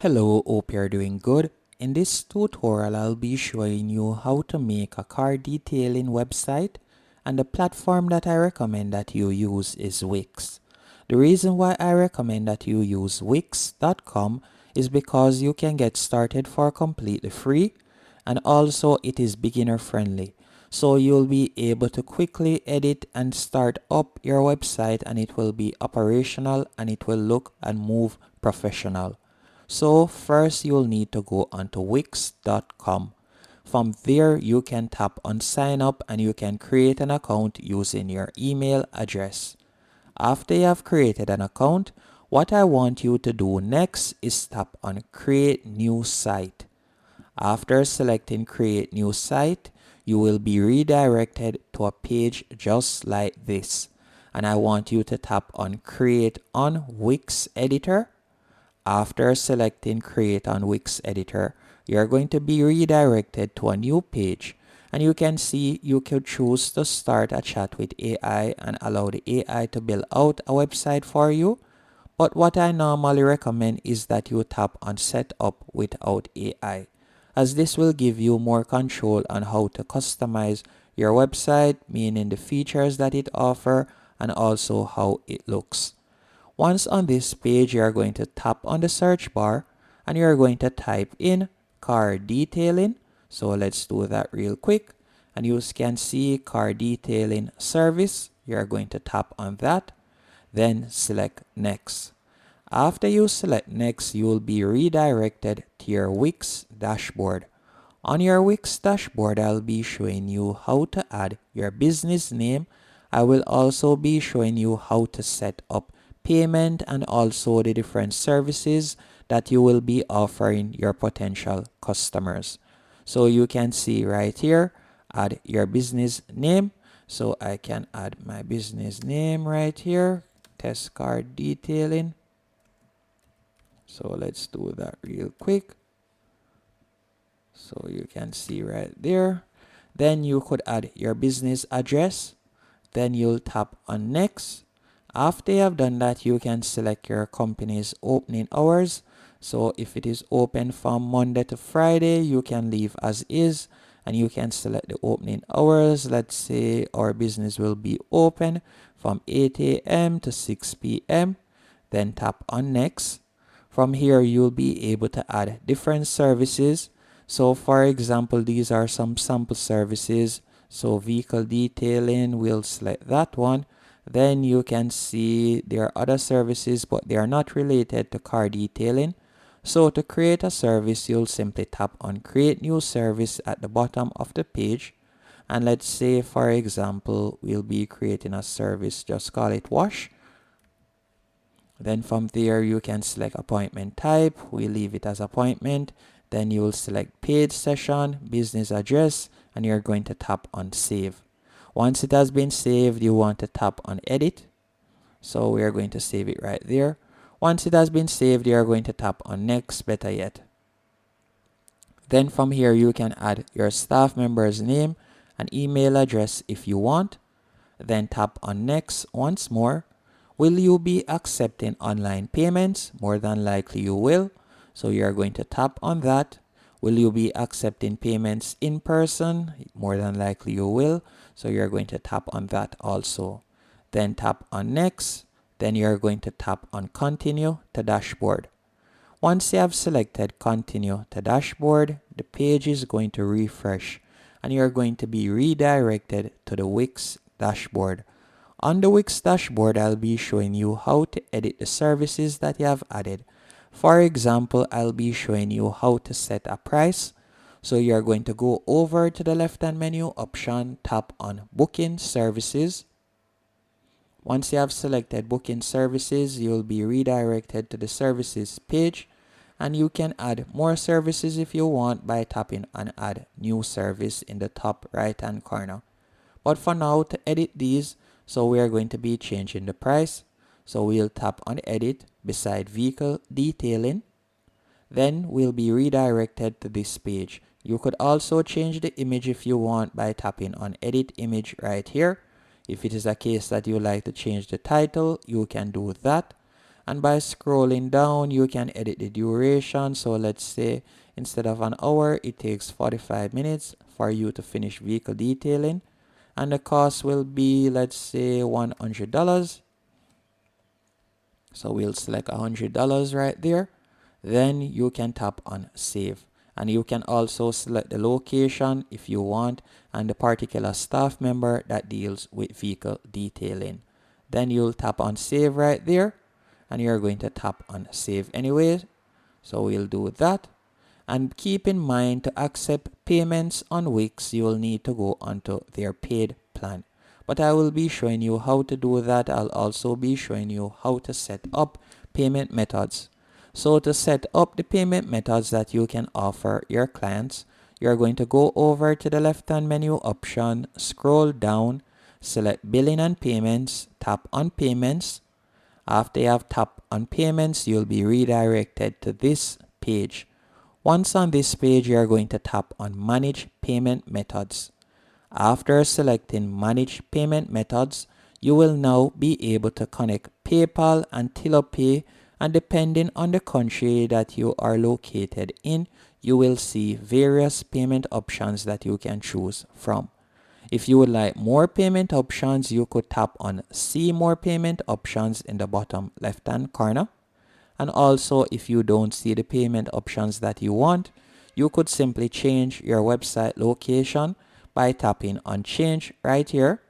Hello, hope you're doing good. In this tutorial, I'll be showing you how to make a car detailing website, and the platform that I recommend that you use is Wix. The reason why I recommend that you use Wix.com is because you can get started for completely free, and also it is beginner friendly. So you'll be able to quickly edit and start up your website, and it will be operational and it will look and move professional. So first you'll need to go onto Wix.com. From there you can tap on sign up and you can create an account using your email address. After you have created an account, what I want you to do next is tap on create new site. After selecting create new site, you will be redirected to a page just like this. And I want you to tap on create on Wix editor. After selecting create on Wix editor, you're going to be redirected to a new page, and you can see you could choose to start a chat with AI and allow the AI to build out a website for you. But what I normally recommend is that you tap on set up without AI, as this will give you more control on how to customize your website, meaning the features that it offers and also how it looks. Once on this page, you are going to tap on the search bar and you are going to type in car detailing. So let's do that real quick. And you can see car detailing service. You are going to tap on that. Then select next. After you select next, you will be redirected to your Wix dashboard. On your Wix dashboard, I'll be showing you how to add your business name. I will also be showing you how to set up payment and also the different services that you will be offering your potential customers. So you can see right here, add your business name. So I can add my business name right here, test car detailing. So let's do that real quick. So you can see right there. Then you could add your business address. Then you'll tap on next. After you have done that, you can select your company's opening hours. So if it is open from Monday to Friday, you can leave as is and you can select the opening hours. Let's say our business will be open from 8 a.m. to 6 p.m. Then tap on next. From here, you'll be able to add different services. So for example, these are some sample services. So vehicle detailing, we'll select that one. Then you can see there are other services, but they are not related to car detailing. So to create a service, you'll simply tap on create new service at the bottom of the page. And let's say, for example, we'll be creating a service, just call it wash. Then from there, you can select appointment type. We leave it as appointment. Then you will select paid session, business address, and you're going to tap on save. Once it has been saved, you want to tap on edit. So we are going to save it right there. Once it has been saved, you are going to tap on next, better yet. Then from here, you can add your staff member's name and email address if you want. Then tap on next once more. Will you be accepting online payments? More than likely you will. So you're going to tap on that. Will you be accepting payments in person? More than likely you will. So you're going to tap on that also. Then tap on next. Then you're going to tap on continue to dashboard. Once you have selected continue to dashboard, the page is going to refresh and you're going to be redirected to the Wix dashboard. On the Wix dashboard, I'll be showing you how to edit the services that you have added. For example, I'll be showing you how to set a price. So you're going to go over to the left-hand menu option, tap on booking services. Once you have selected booking services, you'll be redirected to the services page, and you can add more services if you want by tapping on add new service in the top right hand corner. But for now, to edit these, so we are going to be changing the price. So we'll tap on edit beside vehicle detailing. Then we'll be redirected to this page. You could also change the image if you want by tapping on edit image right here. If it is a case that you like to change the title, you can do that. And by scrolling down, you can edit the duration. So let's say instead of an hour, it takes 45 minutes for you to finish vehicle detailing. And the cost will be, let's say, $100. So we'll select $100 right there. Then you can tap on save. And you can also select the location if you want and the particular staff member that deals with vehicle detailing. Then you'll tap on save right there. And you're going to tap on save anyways. So we'll do that. And keep in mind, to accept payments on Wix, you will need to go onto their paid plan. But I will be showing you how to do that. I'll also be showing you how to set up payment methods. So to set up the payment methods that you can offer your clients, you're going to go over to the left hand menu option, scroll down, select billing and payments, tap on payments. After you have tapped on payments, you'll be redirected to this page. Once on this page, you are going to tap on manage payment methods. After selecting manage payment methods, you will now be able to connect PayPal and TiloPay, and depending on the country that you are located in, you will see various payment options that you can choose from. If you would like more payment options, you could tap on see more payment options in the bottom left hand corner. And also, if you don't see the payment options that you want, you could simply change your website location by tapping on change right here.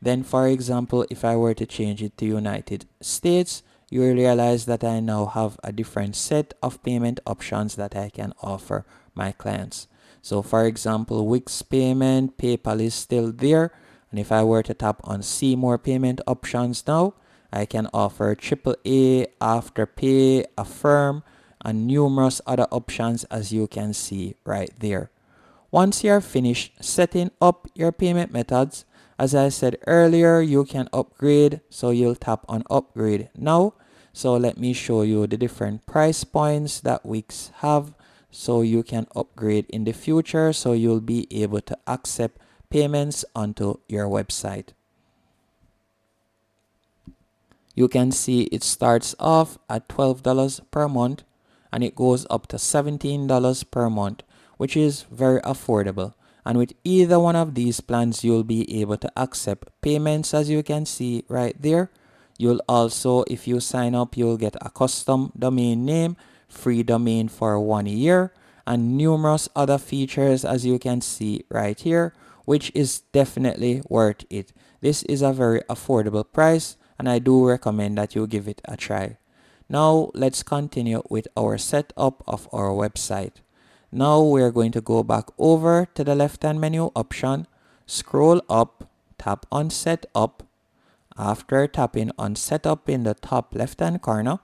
Then for example, if I were to change it to United States, you will realize that I now have a different set of payment options that I can offer my clients. So for example, Wix payment, PayPal is still there. And if I were to tap on see more payment options now, I can offer AAA, Afterpay, Affirm, and numerous other options, as you can see right there. Once you're finished setting up your payment methods, as I said earlier, you can upgrade. So you'll tap on upgrade now. So let me show you the different price points that Wix have, so you can upgrade in the future, so you'll be able to accept payments onto your website. You can see it starts off at $12 per month and it goes up to $17 per month, which is very affordable. And with either one of these plans, you'll be able to accept payments, as you can see right there. You'll also, if you sign up, you'll get a custom domain name, free domain for 1 year, and numerous other features, as you can see right here, which is definitely worth it. This is a very affordable price, and I do recommend that you give it a try. Now let's continue with our setup of our website. Now we're going to go back over to the left hand menu option, scroll up, tap on setup. After tapping on setup in the top left hand corner,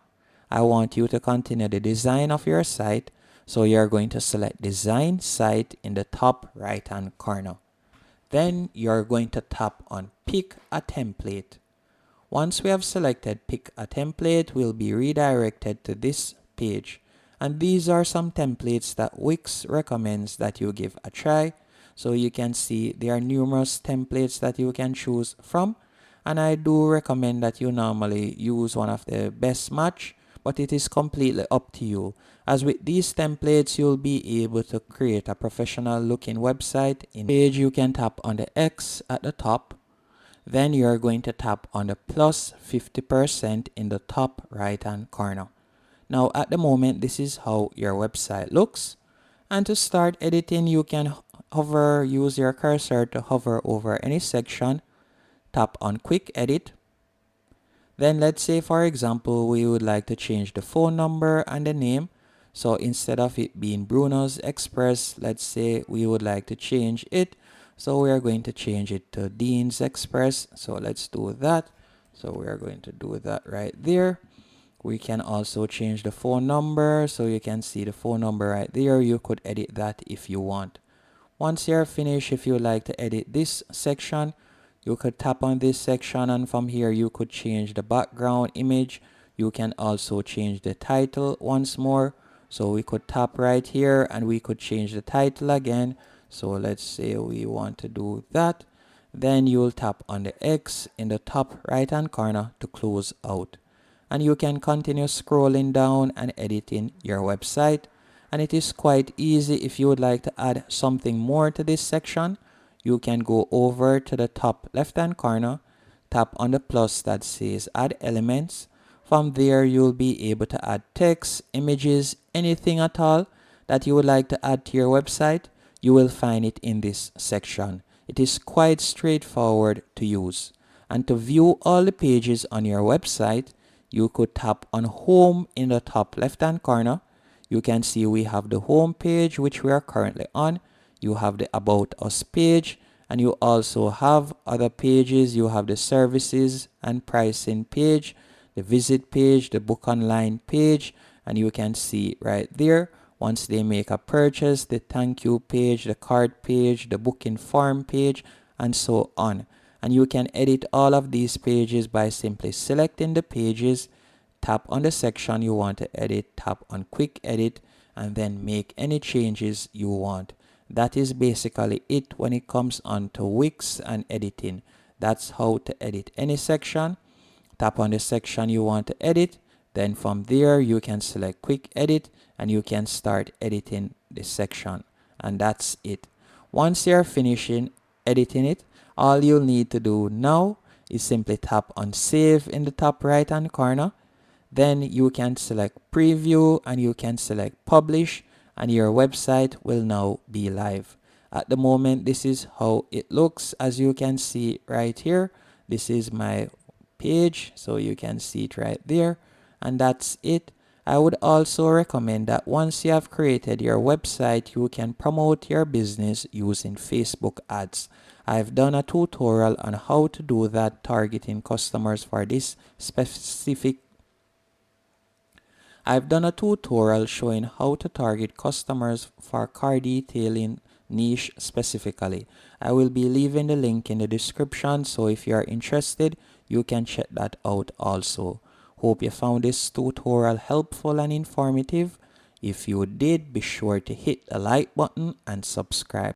I want you to continue the design of your site. So you're going to select design site in the top right hand corner. Then you're going to tap on pick a template. Once we have selected pick a template, we'll be redirected to this page. And these are some templates that Wix recommends that you give a try. So you can see there are numerous templates that you can choose from. And I do recommend that you normally use one of the best match, but it is completely up to you. As with these templates, you'll be able to create a professional looking website. In the page, you can tap on the X at the top. Then you're going to tap on the plus 50% in the top right hand corner. Now at the moment, this is how your website looks. And to start editing, you can use your cursor to hover over any section. Tap on quick edit. Then let's say, for example, we would like to change the phone number and the name. So instead of it being Bruno's Express, let's say we would like to change it. So we are going to change it to Dean's Express. So let's do that. So we are going to do that right there. We can also change the phone number. So you can see the phone number right there. You could edit that if you want. Once you're finished, if you like to edit this section, you could tap on this section, and from here you could change the background image. You can also change the title once more. So we could tap right here and we could change the title again. So let's say we want to do that. Then you'll tap on the X in the top right hand corner to close out. and you can continue scrolling down and editing your website. And it is quite easy. If you would like to add something more to this section, you can go over to the top left hand corner, tap on the plus that says add elements. From there you'll be able to add text, images, anything at all that you would like to add to your website. You will find it in this section. It is quite straightforward to use. And to view all the pages on your website, you could tap on home in the top left hand corner. You can see we have the home page, which we are currently on. You have the about us page, and you also have other pages. You have the services and pricing page, the visit page, the book online page, and you can see right there, once they make a purchase, the thank you page, the card page, the booking form page, and so on. And you can edit all of these pages by simply selecting the pages, tap on the section you want to edit, tap on quick edit, and then make any changes you want. That is basically it when it comes on to Wix and editing. That's how to edit any section. Tap on the section you want to edit. Then from there you can select quick edit and you can start editing the section. And that's it. Once you're finishing editing it, all you'll need to do now is simply tap on save in the top right hand corner. Then you can select preview and you can select publish, and your website will now be live. At the moment, this is how it looks. As you can see right here, this is my page, so you can see it right there, and that's it. I would also recommend that once you have created your website, you can promote your business using Facebook ads. I've done a tutorial on how to do that, targeting customers for this specific. I've done a tutorial showing how to target customers for car detailing niche specifically. I will be leaving the link in the description, so if you are interested, you can check that out also. Hope you found this tutorial helpful and informative. If you did, be sure to hit the like button and subscribe.